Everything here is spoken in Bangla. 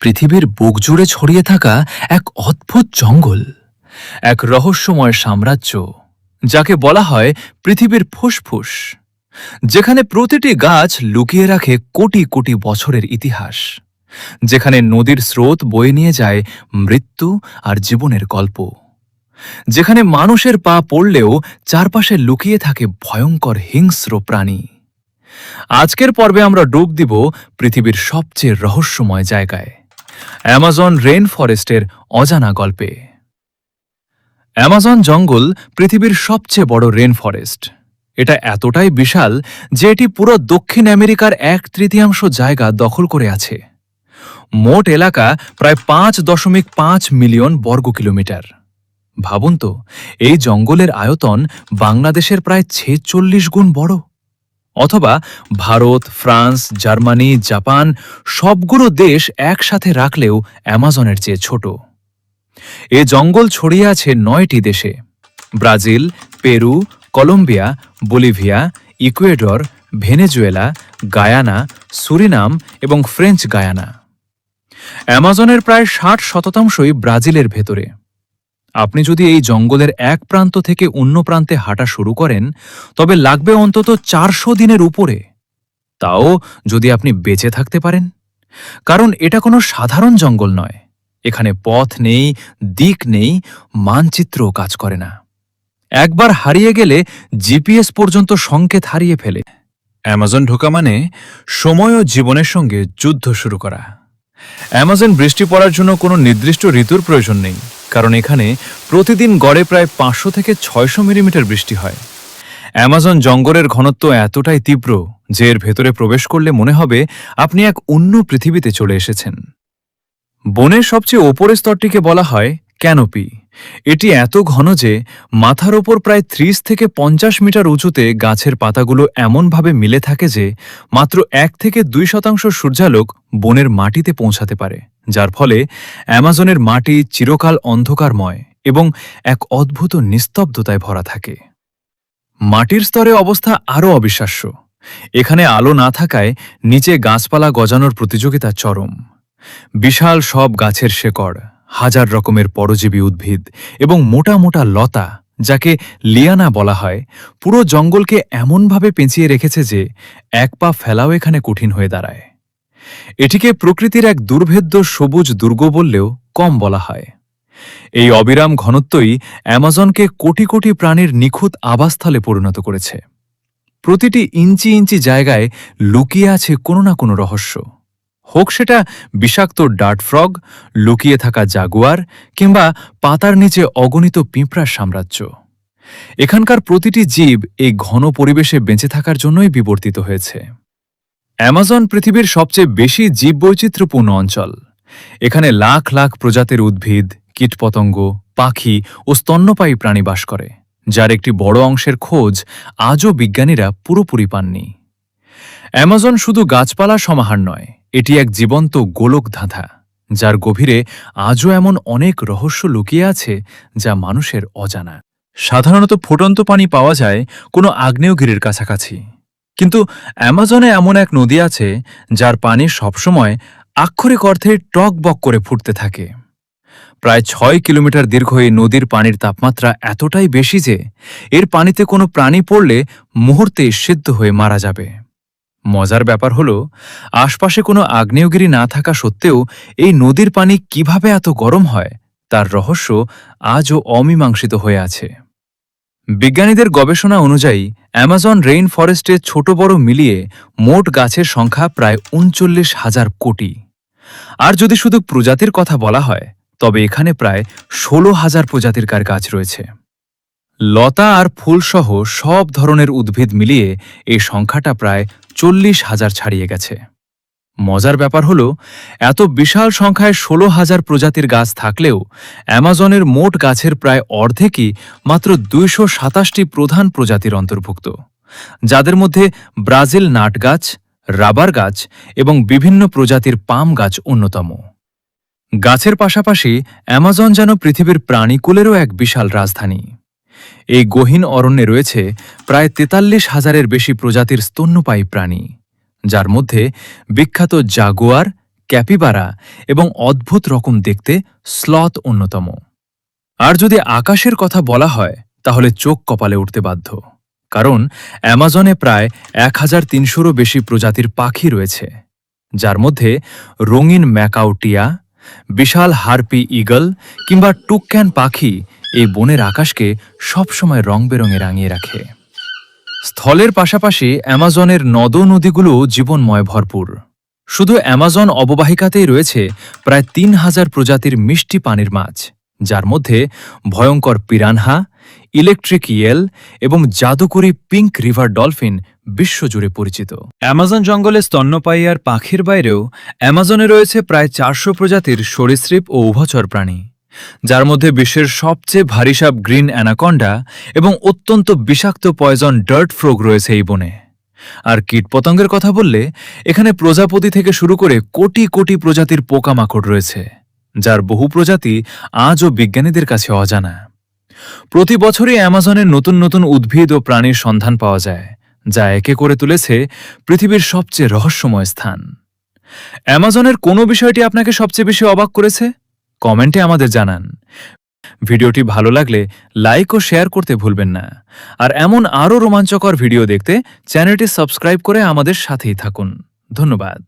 পৃথিবীর বুক জুড়ে ছড়িয়ে থাকা এক অদ্ভুত জঙ্গল, এক রহস্যময় সাম্রাজ্য যাকে বলা হয় পৃথিবীর ফুসফুস, যেখানে প্রতিটি গাছ লুকিয়ে রাখে কোটি কোটি বছরের ইতিহাস, যেখানে নদীর স্রোত বয়ে নিয়ে যায় মৃত্যু আর জীবনের গল্প, যেখানে মানুষের পা পড়লেও চারপাশে লুকিয়ে থাকে ভয়ঙ্কর হিংস্র প্রাণী। আজকের পর্বে আমরা ডুব দিব পৃথিবীর সবচেয়ে রহস্যময় জায়গায়, অ্যামাজন রেইন ফরেস্টের অজানা গল্পে। অ্যামাজন জঙ্গল পৃথিবীর সবচেয়ে বড় রেইন ফরেস্ট। এটা এতটাই বিশাল যে এটি পুরো দক্ষিণ আমেরিকার 1/3 জায়গা দখল করে আছে। মোট এলাকা প্রায় 5.5 মিলিয়ন বর্গ কিলোমিটার। ভাবুন তো, এই জঙ্গলের আয়তন বাংলাদেশের প্রায় 46 গুণ বড়, অথবা ভারত, ফ্রান্স, জার্মানি, জাপান সবগুলো দেশ একসাথে রাখলেও অ্যামাজনের চেয়ে ছোট। এ জঙ্গল ছড়িয়ে আছে 9টি দেশে: Brazil, Peru, Colombia, Bolivia, Ecuador, Venezuela, Guyana, Suriname এবং ফ্রেঞ্চ গায়ানা। অ্যামাজনের প্রায় 60% ব্রাজিলের ভেতরে। আপনি যদি এই জঙ্গলের এক প্রান্ত থেকে অন্য প্রান্তে হাঁটা শুরু করেন, তবে লাগবে অন্তত 400 দিনের উপরে, তাও যদি আপনি বেঁচে থাকতে পারেন। কারণ এটা কোনো সাধারণ জঙ্গল নয়। এখানে পথ নেই, দিক নেই, মানচিত্রও কাজ করে না। একবার হারিয়ে গেলে জিপিএস পর্যন্ত সংকেত হারিয়ে ফেলে। অ্যামাজন ঢোকা মানে সময় ও জীবনের সঙ্গে যুদ্ধ শুরু করা। অ্যামাজন বৃষ্টি পড়ার জন্য কোনো নির্দিষ্ট ঋতুর প্রয়োজন নেই, কারণ এখানে প্রতিদিন গড়ে প্রায় 500 থেকে 600 মিলিমিটার বৃষ্টি হয়। অ্যামাজন জঙ্গলের ঘনত্ব এতটাই তীব্র যে এর ভেতরে প্রবেশ করলে মনে হবে আপনি এক অন্য পৃথিবীতে চলে এসেছেন। বনের সবচেয়ে ওপরের স্তরটিকে বলা হয় ক্যানোপি। এটি এত ঘন যে মাথার ওপর প্রায় 30 থেকে 50 মিটার উঁচুতে গাছের পাতাগুলো এমনভাবে মিলে থাকে যে মাত্র 1 থেকে 2% সূর্যালোক বনের মাটিতে পৌঁছাতে পারে, যার ফলে অ্যামাজনের মাটি চিরকাল অন্ধকারময় এবং এক অদ্ভুত নিস্তব্ধতায় ভরা থাকে। মাটির স্তরে অবস্থা আরও অবিশ্বাস্য। এখানে আলো না থাকায় নিচে গাছপালা গজানোর প্রতিযোগিতা চরম। বিশাল সব গাছের শেকড়, হাজার রকমের পরজীবী উদ্ভিদ এবং মোটা মোটা লতা, যাকে লিয়ানা বলা হয়, পুরো জঙ্গলকে এমনভাবে পেঁচিয়ে রেখেছে যে এক পা ফেলাও এখানে কঠিন হয়ে দাঁড়ায়। এটিকে প্রকৃতির এক দুর্ভেদ্য সবুজ দুর্গ বললেও কম বলা হয়। এই অবিরাম ঘনত্বই অ্যামাজনকে কোটি কোটি প্রাণীর নিখুঁত আবাসস্থলে পরিণত করেছে। প্রতিটি ইঞ্চি ইঞ্চি জায়গায় লুকিয়ে আছে কোনো না কোনো রহস্য, হোক সেটা বিষাক্ত ডার্ট ফ্রগ, লুকিয়ে থাকা জাগুয়ার, কিংবা পাতার নিচে অগণিত পিঁপড়ার সাম্রাজ্য। এখানকার প্রতিটি জীব এই ঘন পরিবেশে বেঁচে থাকার জন্যই বিবর্তিত হয়েছে। অ্যামাজন পৃথিবীর সবচেয়ে বেশি জীববৈচিত্র্যপূর্ণ অঞ্চল। এখানে লাখ লাখ প্রজাতির উদ্ভিদ, কীটপতঙ্গ, পাখি ও স্তন্যপায়ী প্রাণী বাস করে, যার একটি বড় অংশের খোঁজ আজও বিজ্ঞানীরা পুরোপুরি পাননি। অ্যামাজন শুধু গাছপালা সমাহার নয়, এটি এক জীবন্ত গোলক ধাঁধা, যার গভীরে আজও এমন অনেক রহস্য লুকিয়ে আছে যা মানুষের অজানা। সাধারণত ফুটন্ত পানি পাওয়া যায় কোনো আগ্নেয়গিরির কাছাকাছি, কিন্তু অ্যামাজনে এমন এক নদী আছে যার পানি সবসময় আক্ষরিক অর্থে টকবক করে ফুটতে থাকে। প্রায় 6 কিলোমিটার দীর্ঘ এই নদীর পানির তাপমাত্রা এতটাই বেশি যে এর পানিতে কোনো প্রাণী পড়লে মুহূর্তেই সিদ্ধ হয়ে মারা যাবে। মজার ব্যাপার হলো, আশপাশে কোনো আগ্নেয়গিরি না থাকা সত্ত্বেও এই নদীর পানি কিভাবে এত গরম হয় তার রহস্য আজও অমীমাংসিত হয়ে আছে। বিজ্ঞানীদের গবেষণা অনুযায়ী অ্যামাজন রেইন ফরেস্টে ছোট বড় মিলিয়ে মোট গাছের সংখ্যা প্রায় 39,000 কোটি। আর যদি শুধু প্রজাতির কথা বলা হয়, তবে এখানে প্রায় 16,000 প্রজাতির গাছ রয়েছে। লতা আর ফুলসহ সব ধরনের উদ্ভিদ মিলিয়ে এই সংখ্যাটা প্রায় 40,000 ছাড়িয়ে গেছে। মজার ব্যাপার হলো, এত বিশাল সংখ্যায় 16,000 প্রজাতির গাছ থাকলেও অ্যামাজনের মোট গাছের প্রায় অর্ধেকই মাত্র 227টি প্রধান প্রজাতির অন্তর্ভুক্ত, যাদের মধ্যে ব্রাজিল নাট গাছ, রাবার গাছ এবং বিভিন্ন প্রজাতির পাম গাছ অন্যতম। গাছের পাশাপাশি অ্যামাজন যেন পৃথিবীর প্রাণীকুলেরও এক বিশাল রাজধানী। এই গহীন অরণ্যে রয়েছে প্রায় 43,000-এর বেশি প্রজাতির স্তন্যপায়ী প্রাণী, যার মধ্যে বিখ্যাত জাগুয়ার, ক্যাপিবারা এবং অদ্ভুত রকম দেখতে স্লথ অন্যতম। আর যদি আকাশের কথা বলা হয় তাহলে চোখ কপালে উঠতে বাধ্য, কারণ অ্যামাজনে প্রায় 1300-রও বেশি প্রজাতির পাখি রয়েছে, যার মধ্যে রঙিন ম্যাকাও টিয়া, বিশাল হারপি ঈগল কিংবা টুক্যান পাখি এই বনের আকাশকে সবসময় রংবেরঙে রাঙিয়ে রাখে। স্থলের পাশাপাশি অ্যামাজনের নদ নদীগুলো জীবনময় ভরপুর। শুধু অ্যামাজন অববাহিকাতেই রয়েছে প্রায় 3000 প্রজাতির মিষ্টি পানির মাছ, যার মধ্যে ভয়ঙ্কর পিরানহা, ইলেকট্রিক ইয়েল এবং জাদুকরী পিঙ্ক রিভার ডলফিন বিশ্বজুড়ে পরিচিত। অ্যামাজন জঙ্গলে স্তন্যপায়ী আর পাখির বাইরেও অ্যামাজনে রয়েছে প্রায় 400 প্রজাতির সরীসৃপ ও উভচর প্রাণী, যার মধ্যে বিশ্বের সবচেয়ে ভারী সাপ গ্রিন অ্যানাকন্ডা এবং অত্যন্ত বিষাক্ত পয়জন ডার্ট ফ্রগ রয়েছে এই বনে। আর কীটপতঙ্গের কথা বললে এখানে প্রজাপতি থেকে শুরু করে কোটি কোটি প্রজাতির পোকামাকড় রয়েছে, যার বহু প্রজাতি আজও বিজ্ঞানীদের কাছে অজানা। প্রতি বছরই অ্যামাজনের নতুন নতুন উদ্ভিদ ও প্রাণীর সন্ধান পাওয়া যায়, যা একে করে তুলেছে পৃথিবীর সবচেয়ে রহস্যময় স্থান। অ্যামাজনের কোনো বিষয়টি আপনাকে সবচেয়ে বেশি অবাক করেছে? কমেন্টে আমাদের জানান। ভিডিওটি ভালো লাগলে লাইক ও শেয়ার করতে ভুলবেন না। আর এমন আরও রোমাঞ্চকর ভিডিও দেখতে চ্যানেলটি সাবস্ক্রাইব করে আমাদের সাথেই থাকুন। ধন্যবাদ।